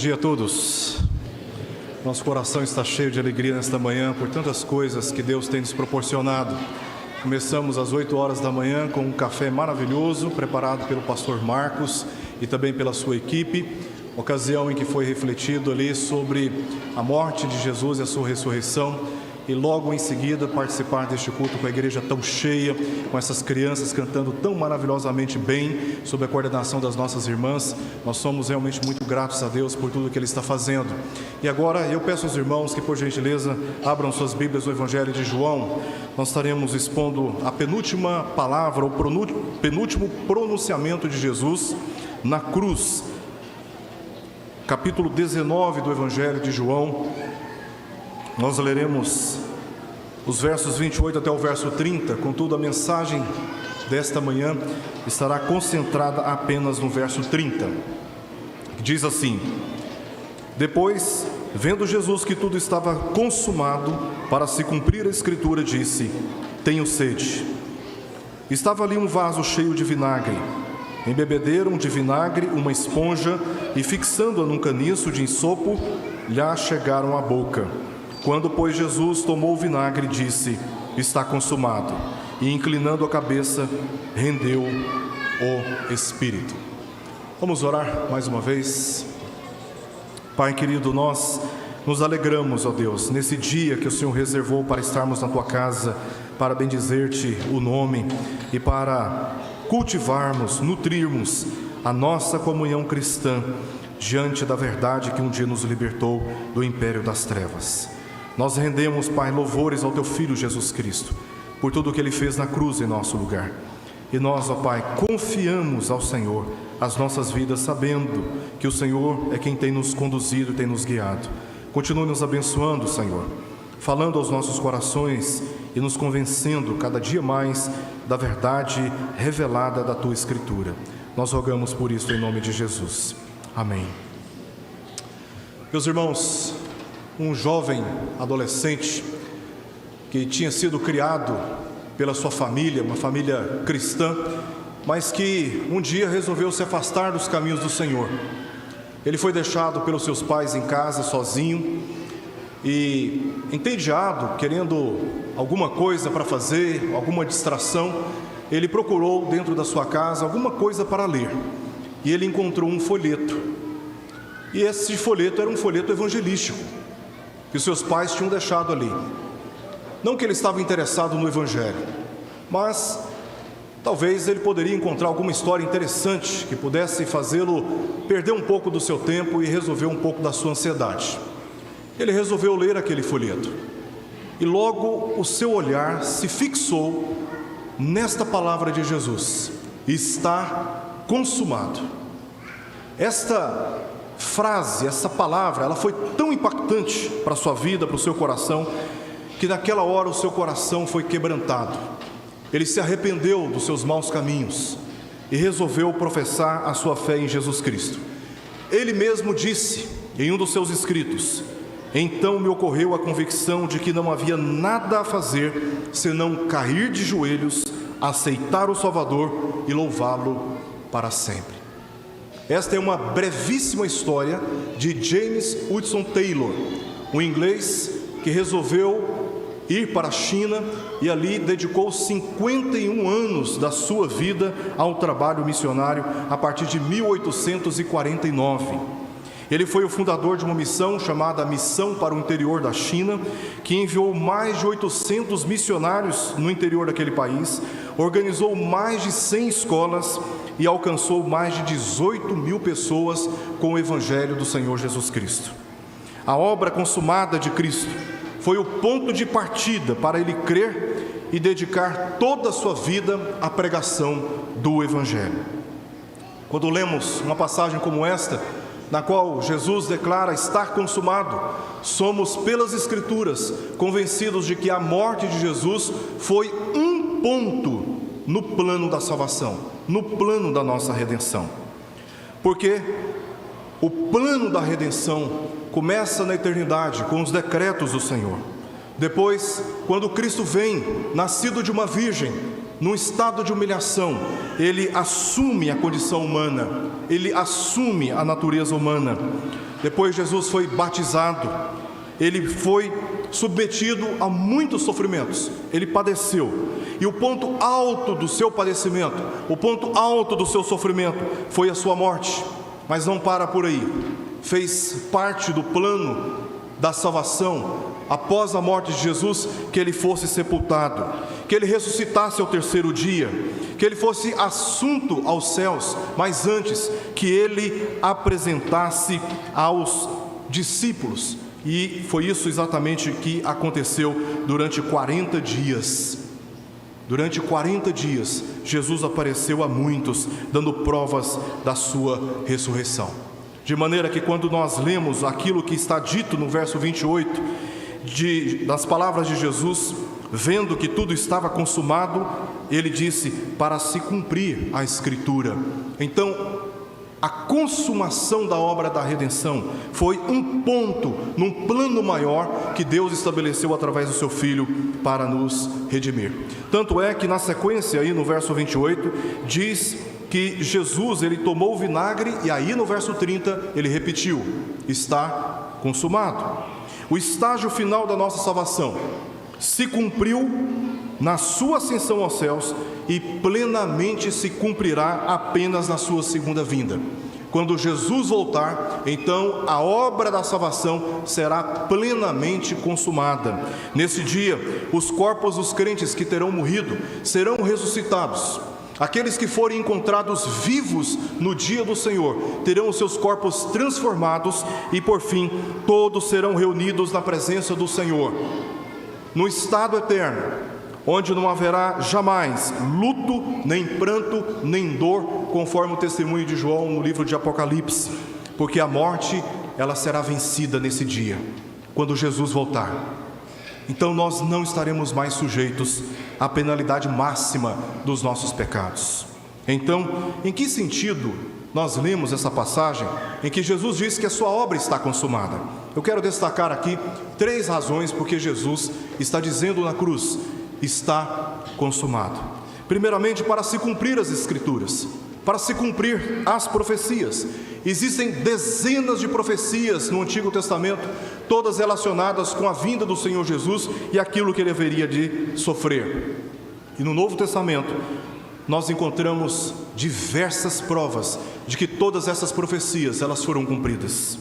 dia a todos. Nosso coração está cheio de alegria nesta manhã por tantas coisas que Deus tem nos proporcionado. Começamos às 8 horas da manhã com um café maravilhoso preparado pelo pastor Marcos e também pela sua equipe, ocasião em que foi refletido ali sobre a morte de Jesus e a sua ressurreição, e logo em seguida participar deste culto com a igreja tão cheia, com essas crianças cantando tão maravilhosamente bem, sob a coordenação das nossas irmãs. Nós somos realmente muito gratos a Deus por tudo que Ele está fazendo. E agora eu peço aos irmãos que, por gentileza, abram suas Bíblias no Evangelho de João. Nós estaremos expondo a penúltima palavra, o penúltimo pronunciamento de Jesus na cruz. Capítulo 19 do Evangelho de João. Nós leremos os versos 28 até o verso 30, contudo a mensagem desta manhã estará concentrada apenas no verso 30, que diz assim: Depois, vendo Jesus que tudo estava consumado, para se cumprir a Escritura, disse: Tenho sede. Estava ali um vaso cheio de vinagre. Embebederam de vinagre uma esponja e, fixando-a num caniço de ensopo, lhe chegaram à boca. Quando, pois, Jesus tomou o vinagre, disse: Está consumado. E, inclinando a cabeça, rendeu o Espírito. Vamos orar mais uma vez. Pai querido, nós nos alegramos, ó Deus, nesse dia que o Senhor reservou para estarmos na Tua casa, para bendizer-Te o nome e para cultivarmos, nutrirmos a nossa comunhão cristã diante da verdade que um dia nos libertou do império das trevas. Nós rendemos, Pai, louvores ao Teu Filho Jesus Cristo, por tudo o que Ele fez na cruz em nosso lugar. E nós, ó Pai, confiamos ao Senhor as nossas vidas, sabendo que o Senhor é quem tem nos conduzido e tem nos guiado. Continue nos abençoando, Senhor, falando aos nossos corações e nos convencendo cada dia mais da verdade revelada da Tua Escritura. Nós rogamos por isso em nome de Jesus. Amém. Meus irmãos, um jovem adolescente que tinha sido criado pela sua família, uma família cristã, mas que um dia resolveu se afastar dos caminhos do Senhor. Ele foi deixado pelos seus pais em casa sozinho e, entediado, querendo alguma coisa para fazer, alguma distração, ele procurou dentro da sua casa alguma coisa para ler e ele encontrou um folheto. E esse folheto era um folheto evangelístico que os seus pais tinham deixado ali. Não que ele estava interessado no Evangelho, mas talvez ele poderia encontrar alguma história interessante que pudesse fazê-lo perder um pouco do seu tempo e resolver um pouco da sua ansiedade. Ele resolveu ler aquele folheto e logo o seu olhar se fixou nesta palavra de Jesus: está consumado. Esta frase, essa palavra, ela foi tão impactante para a sua vida, para o seu coração, que naquela hora o seu coração foi quebrantado. Ele se arrependeu dos seus maus caminhos e resolveu professar a sua fé em Jesus Cristo. Ele mesmo disse em um dos seus escritos: então me ocorreu a convicção de que não havia nada a fazer senão cair de joelhos, aceitar o Salvador e louvá-lo para sempre. Esta é uma brevíssima história de James Hudson Taylor, um inglês que resolveu ir para a China e ali dedicou 51 anos da sua vida ao trabalho missionário a partir de 1849. Ele foi o fundador de uma missão chamada Missão para o Interior da China, que enviou mais de 800 missionários no interior daquele país, organizou mais de 100 escolas e alcançou mais de 18 mil pessoas com o Evangelho do Senhor Jesus Cristo. A obra consumada de Cristo foi o ponto de partida para ele crer e dedicar toda a sua vida à pregação do Evangelho. Quando lemos uma passagem como esta, na qual Jesus declara estar consumado, somos pelas Escrituras convencidos de que a morte de Jesus foi um ponto no plano da salvação, no plano da nossa redenção. Porque o plano da redenção começa na eternidade com os decretos do Senhor. Depois, quando Cristo vem, nascido de uma virgem, num estado de humilhação, Ele assume a condição humana, Ele assume a natureza humana. depois Jesus foi batizado, ele foi submetido a muitos sofrimentos, ele padeceu, e o ponto alto do seu padecimento, o ponto alto do seu sofrimento foi a sua morte. Mas não para por aí, fez parte do plano da salvação, após a morte de Jesus, que ele fosse sepultado, que ele ressuscitasse ao terceiro dia, que ele fosse assunto aos céus, mas antes que ele apresentasse aos discípulos. E foi isso exatamente que aconteceu durante 40 dias. Durante 40 dias, Jesus apareceu a muitos, dando provas da sua ressurreição. De maneira que quando nós lemos aquilo que está dito no verso 28, das palavras de Jesus, vendo que tudo estava consumado, ele disse, para se cumprir a Escritura. Então, a consumação da obra da redenção foi um ponto num plano maior que Deus estabeleceu através do seu Filho para nos redimir. Tanto é que na sequência aí no verso 28 diz que Jesus ele tomou o vinagre e aí no verso 30 ele repetiu, está consumado. O estágio final da nossa salvação se cumpriu na sua ascensão aos céus e plenamente se cumprirá apenas na sua segunda vinda. Quando Jesus voltar, então a obra da salvação será plenamente consumada. Nesse dia, os corpos dos crentes que terão morrido serão ressuscitados. Aqueles que forem encontrados vivos no dia do Senhor terão os seus corpos transformados e, por fim, todos serão reunidos na presença do Senhor, no estado eterno, onde não haverá jamais luto, nem pranto, nem dor, conforme o testemunho de João no livro de Apocalipse, porque a morte, ela será vencida nesse dia, quando Jesus voltar. Então nós não estaremos mais sujeitos à penalidade máxima dos nossos pecados. Então, em que sentido nós lemos essa passagem em que Jesus diz que a sua obra está consumada? Eu quero destacar aqui 3 razões porque Jesus está dizendo na cruz, está consumado. Primeiramente, para se cumprir as Escrituras, para se cumprir as profecias. Existem dezenas de profecias no Antigo Testamento, todas relacionadas com a vinda do Senhor Jesus e aquilo que ele haveria de sofrer. E no Novo Testamento, nós encontramos diversas provas de que todas essas profecias, elas foram cumpridas.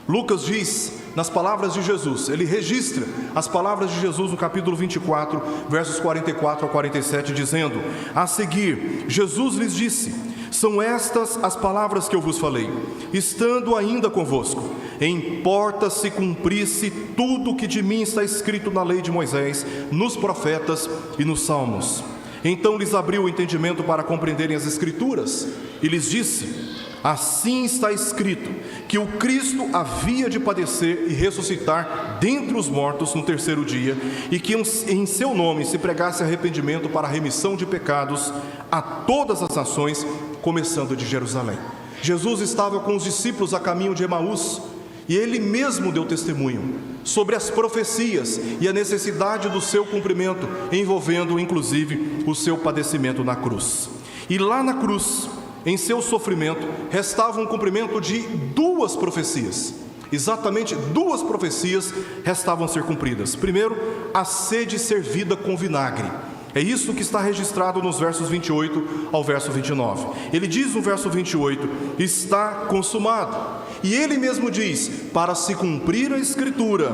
Lucas diz, nas palavras de Jesus, ele registra as palavras de Jesus no capítulo 24, versos 44 a 47, dizendo, a seguir, Jesus lhes disse, são estas as palavras que eu vos falei, estando ainda convosco, importa se cumprisse tudo o que de mim está escrito na lei de Moisés, nos profetas e nos salmos. Então lhes abriu o entendimento para compreenderem as Escrituras, e lhes disse, assim está escrito, que o Cristo havia de padecer e ressuscitar dentre os mortos no terceiro dia, e que em seu nome se pregasse arrependimento para a remissão de pecados a todas as nações, começando de Jerusalém. Jesus estava com os discípulos a caminho de Emaús, e ele mesmo deu testemunho sobre as profecias e a necessidade do seu cumprimento, envolvendo inclusive o seu padecimento na cruz. E lá na cruz, em seu sofrimento, restava um cumprimento de 2 profecias. Exatamente 2 profecias restavam ser cumpridas. Primeiro, a sede servida com vinagre. É isso que está registrado nos versos 28 ao verso 29. Ele diz no verso 28, está consumado. E ele mesmo diz, para se cumprir a Escritura,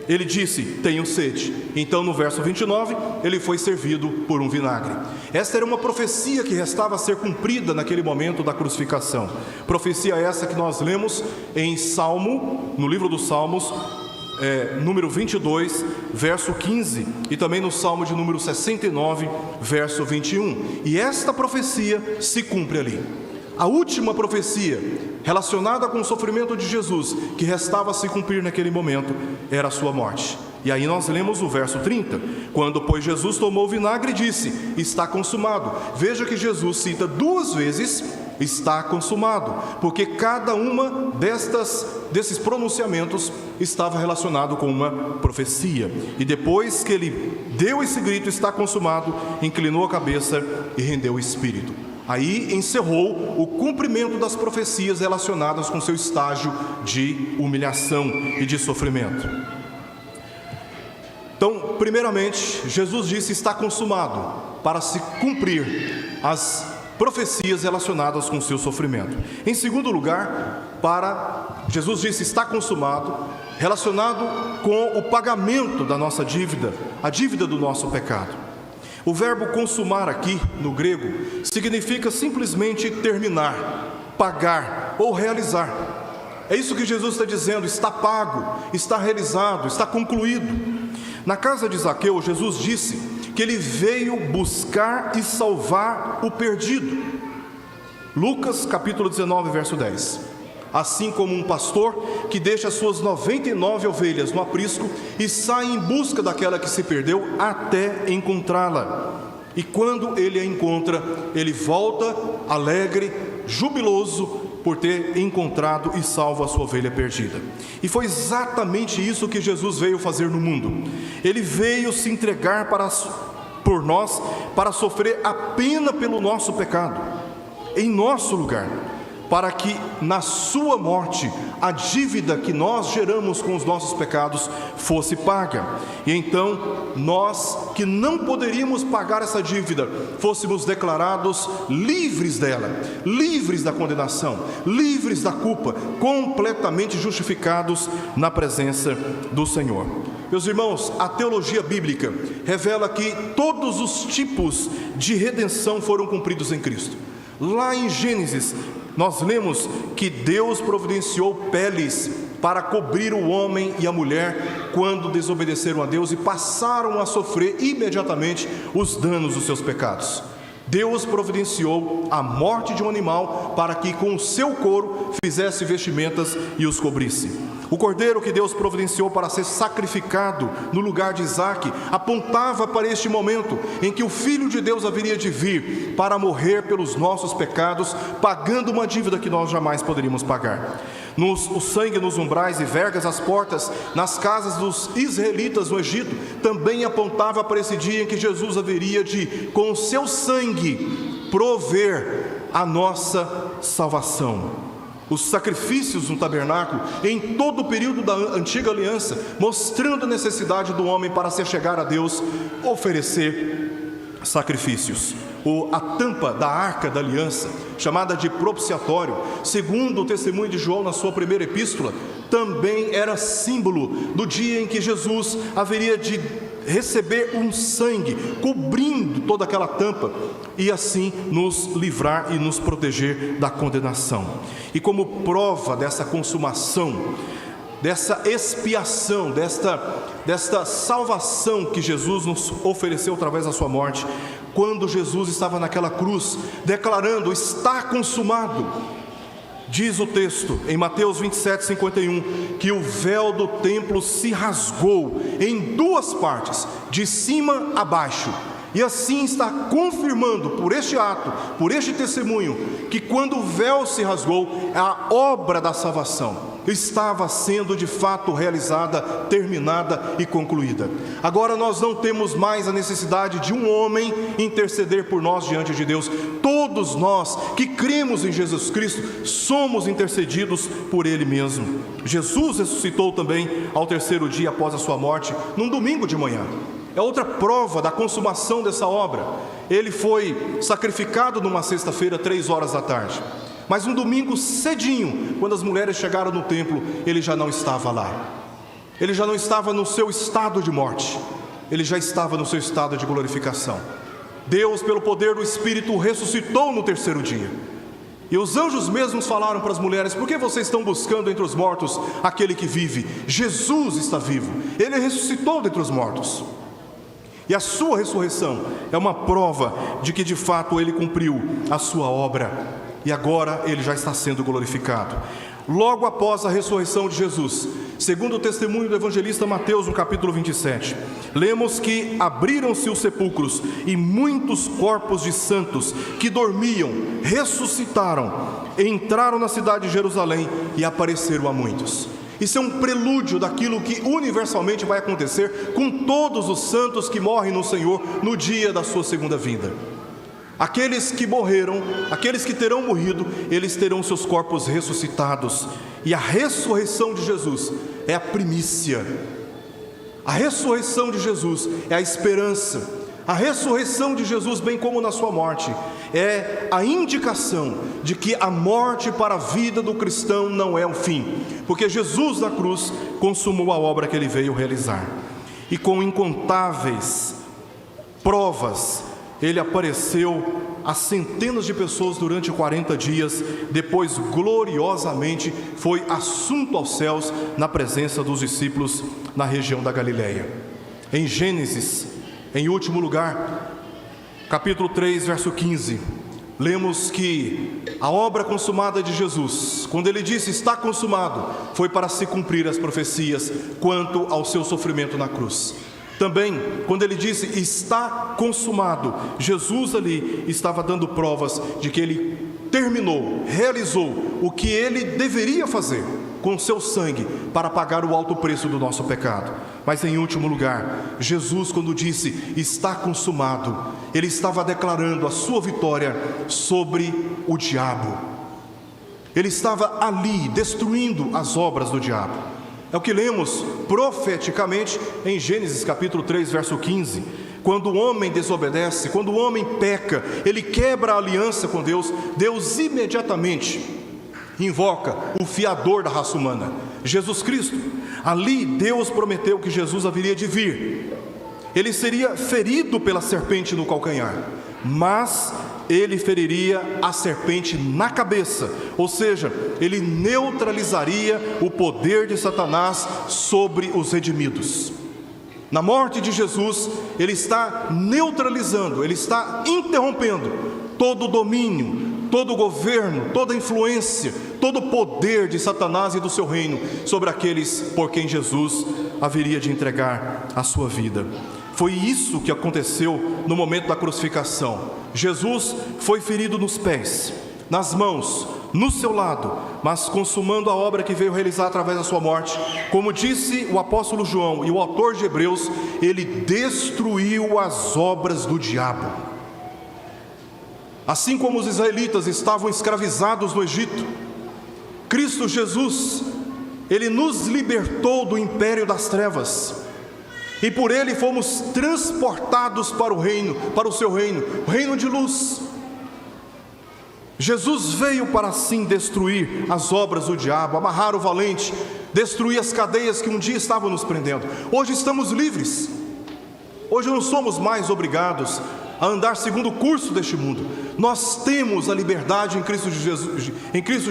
ele disse, tenho sede. Então no verso 29, ele foi servido por um vinagre. Esta era uma profecia que restava a ser cumprida naquele momento da crucificação. Profecia essa que nós lemos em Salmo, no livro dos Salmos, número 22, verso 15, e também no Salmo de número 69, verso 21. E esta profecia se cumpre ali. A última profecia relacionada com o sofrimento de Jesus, que restava a se cumprir naquele momento, era a sua morte. E aí nós lemos o verso 30, quando pois Jesus tomou o vinagre e disse, está consumado. Veja que Jesus cita 2 vezes, está consumado, porque cada uma desses pronunciamentos estava relacionado com uma profecia. E depois que ele deu esse grito, está consumado, inclinou a cabeça e rendeu o espírito. Aí encerrou o cumprimento das profecias relacionadas com seu estágio de humilhação e de sofrimento. Então, primeiramente, Jesus disse: está consumado, para se cumprir as profecias relacionadas com o seu sofrimento. Em segundo lugar, Jesus disse: está consumado, relacionado com o pagamento da nossa dívida, a dívida do nosso pecado. O verbo consumar aqui, no grego, significa simplesmente terminar, pagar ou realizar. É isso que Jesus está dizendo: está pago, está realizado, está concluído. Na casa de Zaqueu, Jesus disse que ele veio buscar e salvar o perdido. Lucas capítulo 19, verso 10. Assim como um pastor que deixa as suas 99 ovelhas no aprisco e sai em busca daquela que se perdeu até encontrá-la. E quando ele a encontra, ele volta alegre, jubiloso, por ter encontrado e salvo a sua ovelha perdida. E foi exatamente isso que Jesus veio fazer no mundo. Ele veio se entregar por nós, para sofrer a pena pelo nosso pecado, em nosso lugar, para que na sua morte a dívida que nós geramos com os nossos pecados fosse paga. E então nós, que não poderíamos pagar essa dívida, fôssemos declarados livres dela, livres da condenação, livres da culpa, completamente justificados na presença do Senhor. Meus irmãos, a teologia bíblica revela que todos os tipos de redenção foram cumpridos em Cristo. Lá em Gênesis, nós lemos que Deus providenciou peles para cobrir o homem e a mulher quando desobedeceram a Deus e passaram a sofrer imediatamente os danos dos seus pecados. Deus providenciou a morte de um animal para que com o seu couro fizesse vestimentas e os cobrisse. O cordeiro que Deus providenciou para ser sacrificado no lugar de Isaque apontava para este momento em que o Filho de Deus haveria de vir para morrer pelos nossos pecados, pagando uma dívida que nós jamais poderíamos pagar. O sangue nos umbrais e vergas às portas, nas casas dos israelitas no Egito, também apontava para esse dia em que Jesus haveria de, com o seu sangue, prover a nossa salvação. Os sacrifícios no tabernáculo, em todo o período da antiga aliança, mostrando a necessidade do homem para se chegar a Deus, oferecer sacrifícios. A tampa da arca da aliança, chamada de propiciatório, segundo o testemunho de João na sua primeira epístola, também era símbolo do dia em que Jesus haveria de receber um sangue cobrindo toda aquela tampa e assim nos livrar e nos proteger da condenação. E como prova dessa consumação, dessa expiação, desta salvação que Jesus nos ofereceu através da sua morte, quando Jesus estava naquela cruz, declarando: está consumado, diz o texto em Mateus 27:51, que o véu do templo se rasgou em duas partes, de cima a baixo. E assim está confirmando por este ato, por este testemunho, que quando o véu se rasgou, a obra da salvação estava sendo de fato realizada, terminada e concluída. Agora nós não temos mais a necessidade de um homem interceder por nós diante de Deus. Todos nós que cremos em Jesus Cristo somos intercedidos por Ele mesmo. Jesus ressuscitou também ao terceiro dia após a sua morte, num domingo de manhã. É outra prova da consumação dessa obra. Ele foi sacrificado numa sexta-feira, 3h da tarde. Mas um domingo cedinho, quando as mulheres chegaram no templo, ele já não estava lá. Ele já não estava no seu estado de morte. Ele já estava no seu estado de glorificação. Deus, pelo poder do Espírito, o ressuscitou no terceiro dia. E os anjos mesmos falaram para as mulheres: por que vocês estão buscando entre os mortos aquele que vive? Jesus está vivo. Ele ressuscitou dentre os mortos. E a sua ressurreição é uma prova de que de fato ele cumpriu a sua obra. E agora ele já está sendo glorificado. Logo após a ressurreição de Jesus, segundo o testemunho do evangelista Mateus no capítulo 27, lemos que abriram-se os sepulcros e muitos corpos de santos que dormiam ressuscitaram, entraram na cidade de Jerusalém e apareceram a muitos. Isso é um prelúdio daquilo que universalmente vai acontecer com todos os santos que morrem no Senhor no dia da sua segunda vinda. Aqueles que morreram, aqueles que terão morrido, eles terão seus corpos ressuscitados. E a ressurreição de Jesus é a primícia. A ressurreição de Jesus é a esperança. A ressurreição de Jesus, bem como na sua morte, é a indicação de que a morte para a vida do cristão não é o fim, porque Jesus na cruz consumou a obra que ele veio realizar. E com incontáveis provas, ele apareceu a centenas de pessoas durante 40 dias, depois gloriosamente foi assunto aos céus na presença dos discípulos na região da Galileia. Em Gênesis, em último lugar, capítulo 3, verso 15, lemos que a obra consumada de Jesus, quando ele disse está consumado, foi para se cumprir as profecias quanto ao seu sofrimento na cruz. Também, quando ele disse está consumado, Jesus ali estava dando provas de que ele terminou, realizou o que ele deveria fazer com seu sangue para pagar o alto preço do nosso pecado. Mas em último lugar, Jesus, quando disse está consumado, ele estava declarando a sua vitória sobre o diabo. Ele estava ali destruindo as obras do diabo. É o que lemos profeticamente em Gênesis capítulo 3, verso 15. Quando o homem desobedece, quando o homem peca, ele quebra a aliança com Deus, Deus imediatamente invoca o fiador da raça humana, Jesus Cristo. Ali Deus prometeu que Jesus haveria de vir. Ele seria ferido pela serpente no calcanhar, mas ele feriria a serpente na cabeça, ou seja, ele neutralizaria o poder de Satanás sobre os redimidos. Na morte de Jesus, ele está neutralizando, ele está interrompendo todo o domínio, todo o governo, toda a influência, todo o poder de Satanás e do seu reino sobre aqueles por quem Jesus haveria de entregar a sua vida. Foi isso que aconteceu no momento da crucificação. Jesus foi ferido nos pés, nas mãos, no seu lado, mas consumando a obra que veio realizar através da sua morte. Como disse o apóstolo João e o autor de Hebreus, ele destruiu as obras do diabo. Assim como os israelitas estavam escravizados no Egito, Cristo Jesus, ele nos libertou do império das trevas, e por ele fomos transportados para o reino, para o seu reino, o reino de luz. Jesus veio para assim destruir as obras do diabo, amarrar o valente, destruir as cadeias que um dia estavam nos prendendo. Hoje estamos livres. Hoje não somos mais obrigados a andar segundo o curso deste mundo. Nós temos a liberdade em Cristo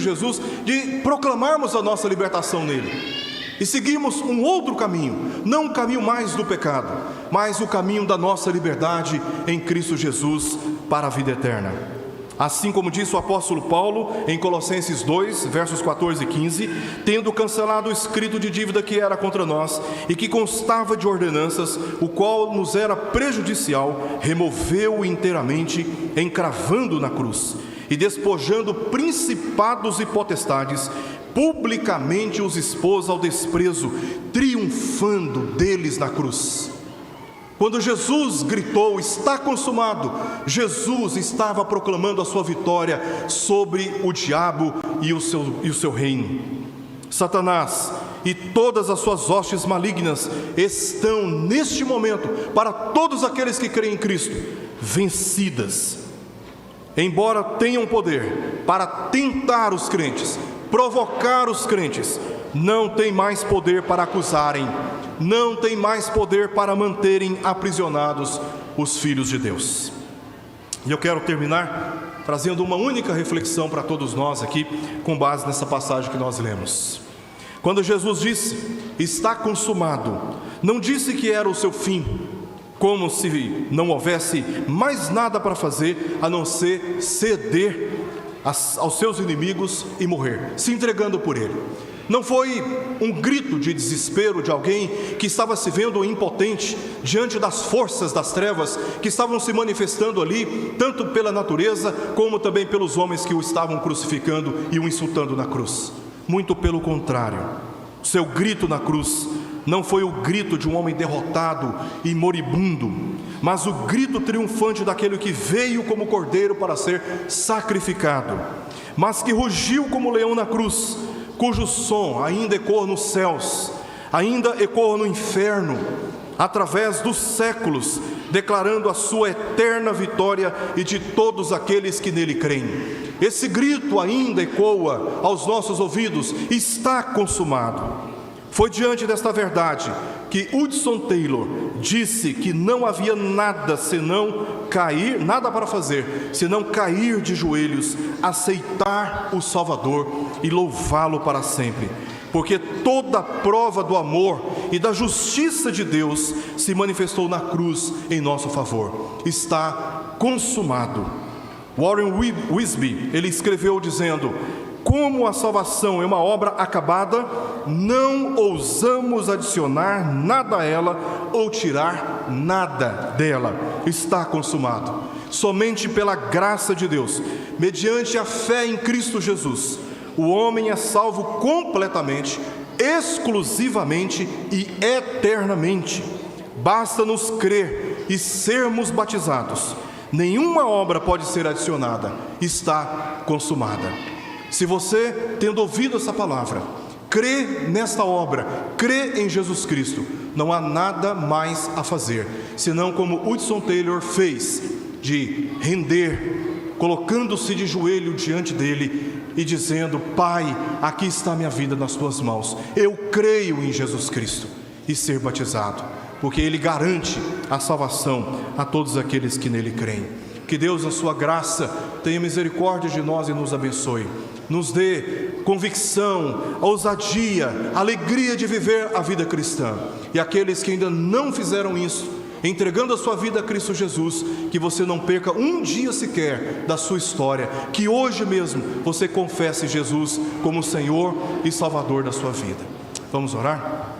Jesus de proclamarmos a nossa libertação nele e seguirmos um outro caminho, não o caminho mais do pecado, mas o caminho da nossa liberdade em Cristo Jesus para a vida eterna. Assim como disse o apóstolo Paulo em Colossenses 2, versos 14 e 15, tendo cancelado o escrito de dívida que era contra nós e que constava de ordenanças, o qual nos era prejudicial, removeu-o inteiramente, encravando na cruz e despojando principados e potestades, publicamente os expôs ao desprezo, triunfando deles na cruz. Quando Jesus gritou, está consumado, Jesus estava proclamando a sua vitória sobre o diabo e o seu reino. Satanás e todas as suas hostes malignas estão neste momento, para todos aqueles que creem em Cristo, vencidas. Embora tenham poder para tentar os crentes, provocar os crentes, não tem mais poder para acusarem, não tem mais poder para manterem aprisionados os filhos de Deus. E eu quero terminar trazendo uma única reflexão para todos nós aqui, com base nessa passagem que nós lemos. Quando Jesus disse, está consumado, não disse que era o seu fim, como se não houvesse mais nada para fazer, a não ser ceder aos seus inimigos e morrer, se entregando por ele. Não foi um grito de desespero de alguém que estava se vendo impotente diante das forças das trevas que estavam se manifestando ali, tanto pela natureza como também pelos homens que o estavam crucificando e o insultando na cruz. Muito pelo contrário, o seu grito na cruz não foi o grito de um homem derrotado e moribundo. mas o grito triunfante daquele que veio como cordeiro para ser sacrificado, mas que rugiu como leão na cruz, cujo som ainda ecoa nos céus, ainda ecoa no inferno, através dos séculos, declarando a sua eterna vitória e de todos aqueles que nele creem. Esse grito ainda ecoa aos nossos ouvidos: está consumado. Foi diante desta verdade que Hudson Taylor disse que não havia nada para fazer, senão cair de joelhos, aceitar o Salvador e louvá-lo para sempre. Porque toda a prova do amor e da justiça de Deus se manifestou na cruz em nosso favor. Está consumado. Warren Wiersbe, ele escreveu dizendo: como a salvação é uma obra acabada, não ousamos adicionar nada a ela ou tirar nada dela. Está consumado. Somente pela graça de Deus, mediante a fé em Cristo Jesus, o homem é salvo completamente, exclusivamente e eternamente. Basta-nos crer e sermos batizados. Nenhuma obra pode ser adicionada. Está consumada. Se você, tendo ouvido essa palavra, crê nesta obra, crê em Jesus Cristo, não há nada mais a fazer, senão como Hudson Taylor fez, de render, colocando-se de joelho diante dele e dizendo: Pai, aqui está a minha vida nas tuas mãos, eu creio em Jesus Cristo, e ser batizado, porque ele garante a salvação a todos aqueles que nele creem. Que Deus, na sua graça, tenha misericórdia de nós e nos abençoe. Nos dê convicção, ousadia, alegria de viver a vida cristã. E aqueles que ainda não fizeram isso, entregando a sua vida a Cristo Jesus, que você não perca um dia sequer da sua história, que hoje mesmo você confesse Jesus como Senhor e Salvador da sua vida. Vamos orar?